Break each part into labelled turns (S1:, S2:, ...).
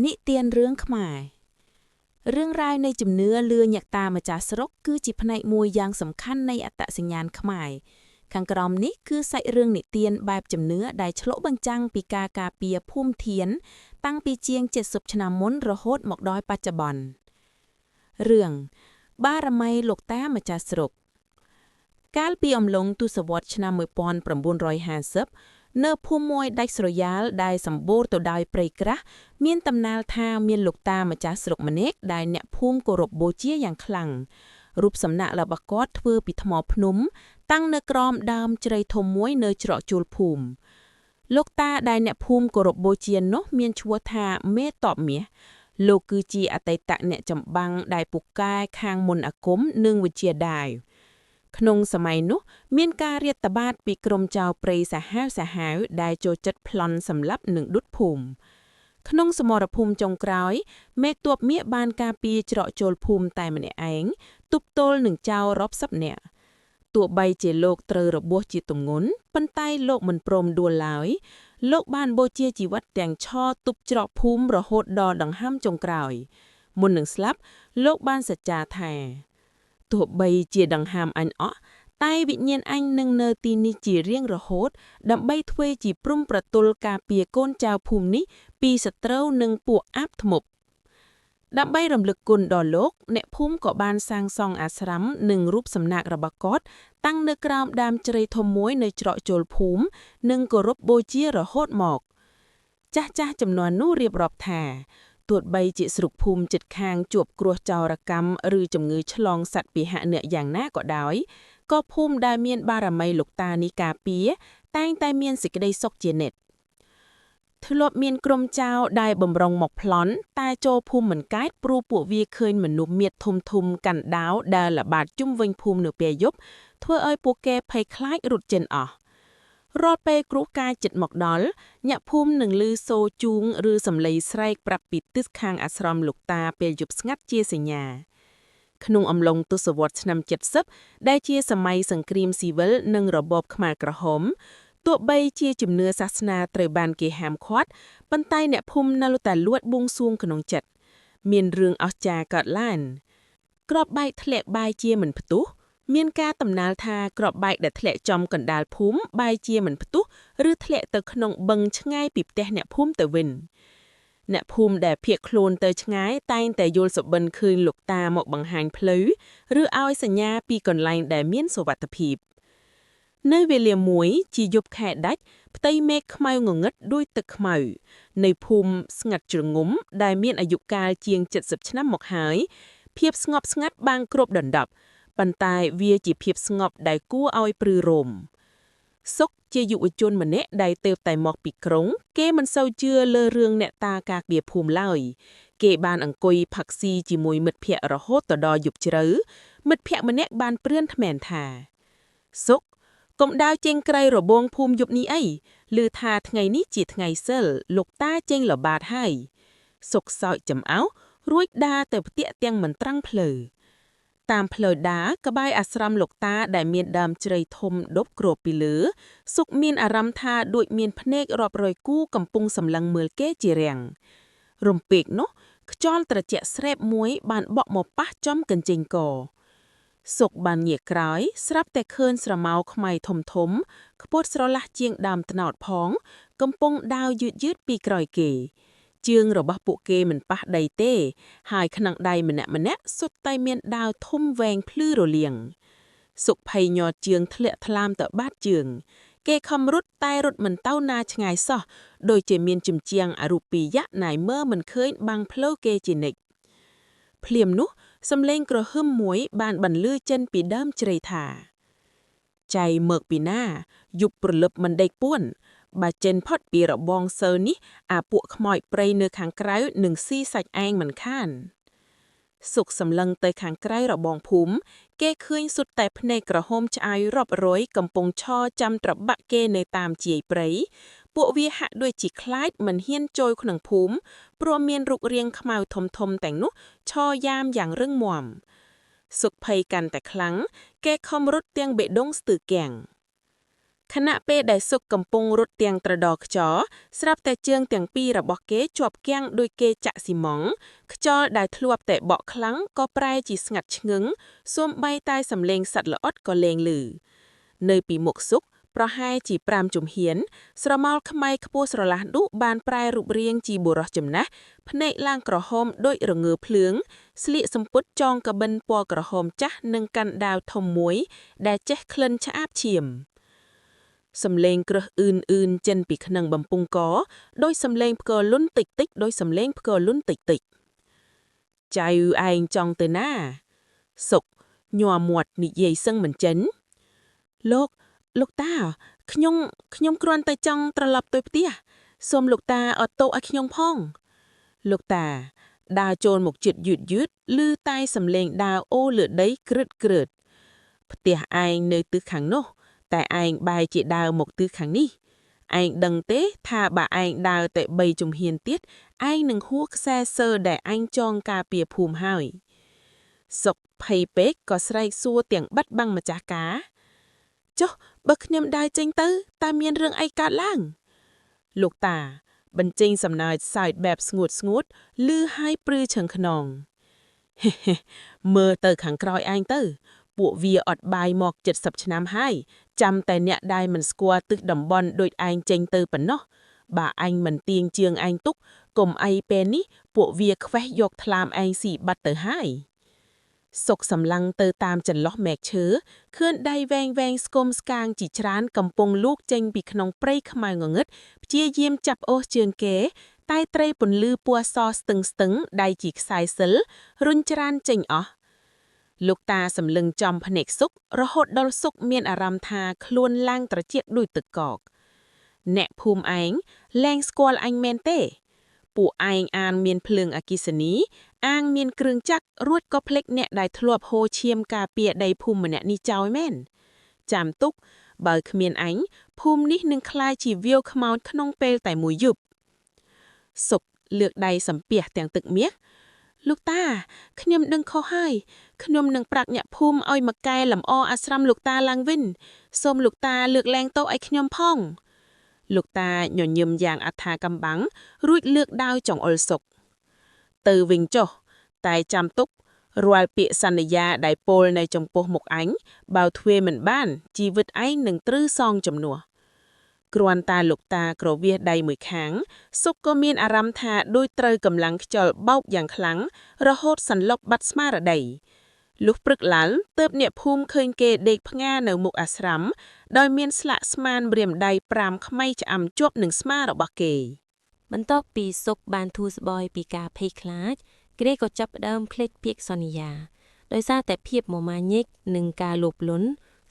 S1: นิเตียนเรื่องขมายเรื่องราวในจุ่มเนื้อเรือหยักตามาจากสรกคือจิพนัยมวยอย่างสำคัญในอัตสัญญาณขมายขังกรอมนี้คือใส่เรื่องนิเตียนแบบจุ่มเนื้อได้ฉลบังจังปีกากาเปียพุ่มเทียนตั้งปีเจียง70 ชนามนระโหดหมอกดอยปัจจุบันเรื่องบ้ารมัยหลกแต้มาจากสรกการปีอมลงตุสวรรษชนามวยปอน950เนื้อผู้มวยได้สรยาลได้สมบูรณ์ตัวได้เปรกระเมียนตำนาลทาเมียนลูกตามาจากสรกมเนกได้เนภูมิกรบโบเจียอย่างคลังรูปสำนักระบกอดเทือปิดหมอพนุมตั้งเนื้อกรอมดามเจริญทมมวยเนื้อเจาะจูลภูมิลูกตาได้เนภูมิกรบโบเจียนเนาะเมียนชัวทาเมตอบเมียโลกือจีอไตตะเนจำบังได้ปุกกายคางมนอากมนึ่งวิเจียได้ขนงสมัยนุเมียนการเรียตบาดปีกรมเจ้าเปรสหาวได้โจจัดพลอนสำหรับหนึ่งดุดภูมิขนงสมรภูมิจงกรอยเมตตัวเมียบานกาปีเจาะโจลภูมิแต่มันเองตุบโตลหนึ่งเจ้ารอบซับเนี่ยตัวใบเจโลกเตอระบวจิตตุงงนปันใต้โลกมันโปรมดัวลายโลกบ้านโบเจียจีวัดแต่งช่อตุบเจาะภูมิระโหดดอดังห้ามจงกรอยมุนหนึ่งสลับโลกบ้านสัจจาไทยตัวใบเจียดังหามอันอ้อใต้วิญญาณอันหนึ่งเนตีนิจีเรียงระโหดดับใบถ้วยจีปรุมประตุลกาเปียก้นเจ้าภูมินี้ปีสเตรหนึ่งปวกอับถมบดับใบรำลึกกุลดอโลกเนภูมิเกาะบานสร้างซองอาสรัมหนึ่งรูปสำนักระบกอดตั้งเนื้อกรามดามเจริญทมมวยในเจาะโจลภูมิหนึ่งกรบโบเจียระโหดหมอกจ้าจำนวนนู่เรียบรอบแท่ตรวจใบจิสรุปภูมิจิตคางจวบกลัวจารกรรมหรือจมงือฉลองสัตว์ปีหะเหนืออย่างน่าก็ได้ก็ภูมิได้เมียนบารมัยหลกตานิกาเปียแต่งแต่เมียนสิกได้ซกเจเน็ตทลบเมียนกรมเจ้าได้บ่มรองหมอกพลอนตายโจภูมิเหมือนกายปรูปววีเคยเหมือนนุบเมียดทุมกันดาวดาละบาดจุ่มวิงภูมิเหนือเปียยบทั่วเอ้ยปูแกภัยคล้ายรุดเจนอ่อรอดไปกรุกายจิตหมอกดอลเนี่ยภูมิหนึ่งลือโซจูงหรือสำลีไสรปรับปิดตึกคางอัสรอมหลกตาเปียยุบสงัดเจียสัญญาขนงอำลงตุสวรรษนำ70ได้เจียสมัยสังครีมซีเวลหนึ่งระบบขมากระหมตัวใบเจียจุ่มเนื้อศาสนาเตรบานเกแฮมควัดปันไตเนี่ยภูมินาลุแต่ลวดบงซวงขนงจัดเมียนเรืองเอาจากอดล้านกรอบใบทะเลใบเจียเหมือนประตูเมียนกาตำนาลทากรอบใบเด็ดทะเลจอมกันดาลภูมิใบเจียเหมือนประตูหรือทะเลเตอขนงบังชง่ายปิบแต่เนี่ยภูมิเตวินเนภูมิแด่เพียกโคลนเตยชงายใต้แต่โยลสบันคืนหลกตาหมอกบังหานพลือหรือเอาสัญญาปีก่อนไลน์แด่เมียนสวัสดิภีบในเวลียมวยจียบแขกดัดไตเมฆขมายงงดด้วยตึกขมายในภูมิสงัดจุงุ้มได้เมียนอายุกาลเจียง70 ชนะหมอกหายเพียบสงบสงัดบางครบดันดับปันตายเวียจีเพียบสงบได้กู้เอาไอปรือรมซกเจียอยู่จนมันเนะได้เติบแต่หมอกปีกรงเกมันเศร้าเจือเลอเรืองเนตากากเบียภูมิเล่าเกบานอังกอยผักซีจีมวยมึดเพียระโหตต่อดอหยุบเจริมึดเพียมันเนะบานเปลื้อนทแมนทาซกกมดาวเจงไกรระบงภูมิยุบนี้ไอลือทาไงนี้จีไงเซลลูกตาเจงเหล่าบาดให้ซกซอยจำเอารุ่ยดาแต่เตี้ยเตียงเหมือนตั้งเพลอตามเพลดากระบายอัสรัมหลกตาได้เมียนดำเจริญทมดบกรบปีเหลือสุกเมียนอารัมทาโดยเมียนพเนกรอบรอยกู้กำปุงสำลังเมือเก้จีเรียงรมเปกเนาะจอนตระเจแสบมวยบานบอกหมอปะจอมกันจริงก่อสุกบานเหยียกร้อยสรับแต่เคินสระเมาขมายทมขปวดสระละเจียงดำตนอดพองกำปุงดาวยืดปีกรอยเกเจืองระบะปุเกมันปะไดเต้หายขนังใดมันเนะสุดไตเมียนดาวทุ่มแวงพลื้อโรเลียงสุกไพยอเจืองทะเลทลามต่อบาดเจืองเกคำรุดใต้รถมันเต้านาชงายซอโดยเจเมียนจุมเจียงอรูปียะนายเมื่อมันเคยบางเพลเกจินิกเพลียมนุสำเร็งกระหึ่มมวยบานบันลือเจนปีเดิมเจริธาใจเมิกปีหน้ายุบปลบมันได้ป้วนบาเจนพอดปีระบองเซอร์นี้อาปวกขมอยเปรย์เนื้อขางไกรหนึ่งซี่ใส่แองเหมือนข้านสุกสำลังเตยขางไกรระบองภูมิเก้คืนสุดแต่พเนกระโฮมชายรอบร้อยกำปงช่อจำตรับบะเกในตามเจียเปรย์ปวกวิหะด้วยจีคล้ายเหมือนเฮียนโจยขนังภูมิปรวเมียนรุกเรียงขมาวทมแต่งนุช่อยามอย่างเรื่องหม่อมสุกภัยกันแต่ครั้งแก้คอมรถเตียงเบดงสตือแก่ง ขณะពេលដែលសុកកំពុងរត់ទាំងត្រដរខ្យល់ស្រាប់តែជើងទាំងពីររបស់គេជាប់គាំងដោយគេចាក់ស៊ីម៉ង់ខ្យល់ដែលធ្លាប់តែបក់ខ្លាំងក៏ប្រែជាស្ងាត់ឆ្ងឹងសូម្បីតែសំឡេងសត្វល្អិតក៏លែងឮនៅពីមុខសុកប្រហែលជា5ជំហានស្រមោលខ្មៅខ្ពស់ស្រឡះនោះបានប្រែរូបរាងជាបុរសចំណាស់ភ្នែកឡើងក្រហមដូចរងើភ្លើងស្លៀកសំពត់ចងកបិនពណ៌ក្រហមចាស់និងកាន់ដាវធំមួយដែលចេះក្លិនឆ្អាបឈាមសំឡេងគ្រឹះអឿនចេញពីក្នុងបំពង់កដោយសំឡេងផ្គរលុនតិចចៅឯងចង់ទៅណាសុកញ័រមាត់និយាយសឹងមិនចេញលោកតាខ្ញុំគ្រាន់តែចង់ត្រឡប់ទៅផ្ទះសូមលោកតាអត់ទោសឲ្យខ្ញុំផងលោកតាដើរចូលមកជិតយឺតឮតែសំឡេងដើរអូលើដីក្រឹតផ្ទះឯងនៅទិសខាងនោះតែឯងបែរជាដើរមកទិសខាងនេះឯងដឹងទេថាបើឯងដើរតែ3ជំហានទៀតឯងនឹងហួសខ្សែសើដែលឯងចងការពារភូមិហើយសុកភ័យពេកក៏ស្រែកសួរទាំងបាត់បង់ម្ចាស់ការចុះបើខ្ញុំដើរចេញទៅតើមានរឿងអីកើតឡើងលោកតាបញ្ចេញសំណើចសើចបែបស្ងួតឮហើយព្រឺឈឹងខ្នងមើលទៅខាងក្រោយឯងទៅពួកវាអត់បាយមក70ឆ្នាំហើយចាំតែអ្នកដែលមិនស្គាល់ទិសតំបន់ដូចឯងចេញទៅប៉ុណ្ណោះបើឯងមិនទាញជើងឯងទុកកុំអីពេលនេះពួកវាខ្វេះយកថ្លាមឯងស៊ីបាត់ទៅហើយសុកសម្លឹងទៅតាមចន្លោះមែកឈើឃើញដៃវែងស្គមស្កាងជាច្រើនកំពុងលូកចេញពីក្នុងព្រៃខ្មៅងងឹតព្យាយាមចាប់អូសជើងគេតែត្រីពន្លឺពណ៌សស្ទឹងដៃជាខ្សែសិលរុញច្រានចេញអស់លោកតាសម្លឹងចំភ្នែកសុករហូតដល់សុកមានអារម្មណ៍ថាខ្លួនឡើងត្រជាក់ដូចទឹកកកអ្នកភូមិឯងលែងស្គាល់អញមែនទេពួកឯងអានមានភ្លើងអគ្គិសនីអាងមានគ្រឿងจักររួចក៏ភ្លេចអ្នកដែលធ្លាប់ហូរឈាមការពារដីភូមិម្នាក់នេះចោលមែនចាំទុកបើគ្មានអញភូមិនេះនឹងក្លាយជាវាលខ្មោចក្នុងពេលតែមួយយប់សុកលើកដៃសំពះទាំងទឹកមាសលោកតាខ្ញុំដឹងខុសហើយខ្ញុំនឹងប្រាប់អ្នកភូមិឲ្យមកកែលម្អអាស្រមលោកតាឡើងវិញសូមលោកតាលើកលែងទោសឲ្យខ្ញុំផងលោកតាញញឹមយ៉ាងអត្ថាកំបាំងរួចលើកដាវចង្អុលសុកទៅវិញចុះតែចាំទុករាល់ពាក្យសន្យាដែលពោលនៅចំពោះមុខអញបើធ្វើមិនបានជីវិតឯងនឹងត្រូវសងចំនួនគ្រាន់តែលោកតាក្រវាសដៃមួយខាងសុកក៏មានអារម្មណ៍ថាដូចត្រូវកម្លាំងខ្យល់បោកយ៉ាងខ្លាំងរហូតសន្លប់បាត់ស្មារតីលុះព្រឹកឡើងទើបអ្នកភូមិឃើញគេដេកផ្ងានៅមុខអាស្រមដោយមានស្លាកស្មានម្រាមដៃ5ខ្មៃឆ្អាំជាប់នឹងស្មារបស់គេ
S2: បន្ទាប់ពីសុកបានធូរស្បើយពីការភ័យខ្លាចគេក៏ចាប់ផ្ដើមភ្លេចពាក្យសន្យាដោយសារតែភាពមមាញឹកនិងការលោភលន់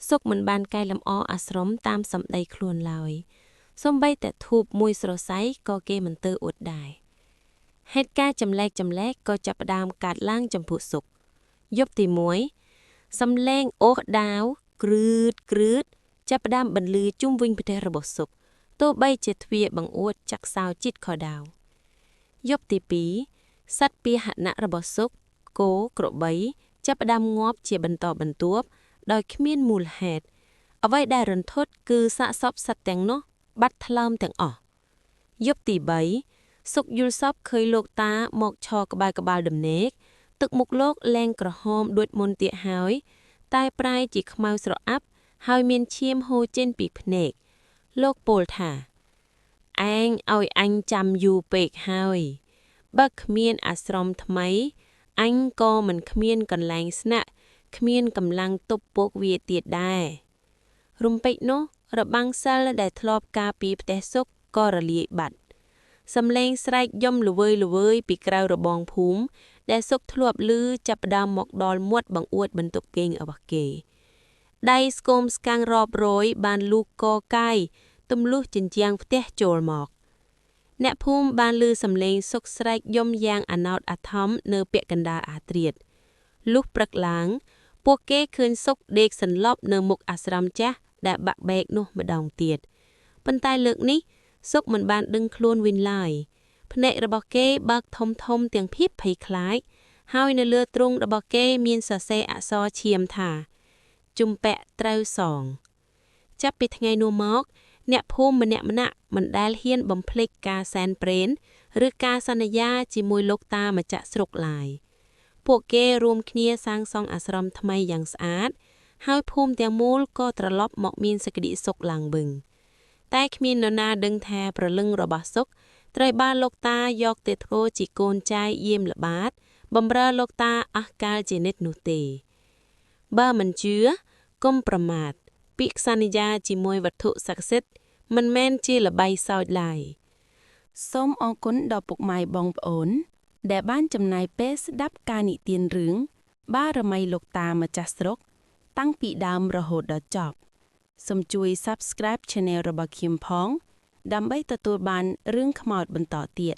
S2: សុកមិនបានកែលម្អអាស្រមតាមសម្ដីខ្លួនឡើយសូម្បីតែធូបមួយស្រសៃក៏គេមិនទៅអួតដែរហេតុការណ៍ចម្លែកក៏ចាប់ផ្ដើមកើតឡើងចំពោះសុកយប់ទី1សំឡេងអូសដាវគ្រឺតចាប់ផ្ដើមបន្លឺជុំវិញផ្ទះរបស់សុកទោះបីជាទ្វារបង្អួតចាក់សោជិតខដោយប់ទី2សត្វពាហនៈរបស់សុកគោក្របីចាប់ផ្ដើមងាប់ជាបន្តបន្ទាប់ដោយគ្មានមូលហេតុអ្វីដែលរន្ធត់គឺសាកសពសត្វទាំងនោះបាត់ថ្លើមទាំងអស់យប់ទី3សុកយល់សពឃើញលោកតាមកឈរក្បែរដំណេកទឹកមុខលោកលែងក្រហមដូចមុនទៀតហើយតែប្រែជាខ្មៅស្រអាប់ហើយមានឈាមហូរចេញពីភ្នែកលោកពោលថាឯងឲ្យអញចាំយូរពេកហើយបើគ្មានអាស្រមថ្មីអញក៏មិនគ្មានកន្លែងស្នាក់គ្មានកម្លាំងទប់ពួកវាទៀតដែររំពេចនោះរបាំងសិលដែលធ្លាប់ការពីផ្ទះសុកក៏រលាយបាត់សំឡេងស្រែកយំល្វើយពីក្រៅរបងភូមិដែលសុកធ្លាប់ឮចាប់ផ្ដើមមកដល់មាត់បង្អួតបន្ទប់គេងរបស់គេដៃស្គមស្កាំងរាប់រយបានលូកកកាយទម្លុះជញ្ជាំងផ្ទះចូលមកអ្នកភូមិបានឮសំឡេងសុកស្រែកយំយ៉ាងអាណោតអាថំនៅពាក់កណ្ដាលអាត្រៀតលុះព្រឹកឡើងពួកគេឃើញសុកដេកសន្លប់នៅមុខអាស្រមចាស់ដែលបាក់បែកនោះម្ដងទៀតប៉ុន្តែលើកនេះសុកមិនបានដឹងខ្លួនវិញឡើយភ្នែករបស់គេបើកធំទាំងភាពភ័យខ្លាចហើយនៅលើទ្រូងរបស់គេមានសរសេរអក្សរឈាមថាជំពាក់ត្រូវសង ចាប់ពីថ្ងៃនោះមកអ្នកភូមិម្នាក់ៗមិនដែលហ៊ានបំភ្លេចការសែនព្រេនឬការសន្យាជាមួយលោកតាម្ចាស់ស្រុកឡើយពួកគេរួមគ្នាសាងសង់អាស្រមថ្មីយ៉ាងស្អាតហើយភូមិទាំងមូលក៏ត្រឡប់មកមានសេចក្តីសុខឡើងវិញតែគ្មាននរណាដឹងថាព្រលឹងរបស់សុខត្រូវបានលោកតាយកទៅធ្វើជាកូនចៅយាមល្បាតបម្រើលោកតាអស់កលជានិច្ចនោះទេបើមិនជឿកុំប្រមាទពាក្យសន្យាជាមួយវត្ថុស័ក្តិសិទ្ធិមិនមែនជាល្បីសើចឡើយ
S1: សូមអរគុណដល់ពុកម៉ែបងប្អូនដែលបានចំណាយពេលស្ដាប់ការនិទានរឿងបារមីលោកតាម្ចាស់ស្រុកតាំងពីដើមរហូតដល់ចប់សូមជួយ Subscribe Channel របស់ខ្ញុំផងដើម្បីទទួលបានរឿងខ្មោចបន្តទៀត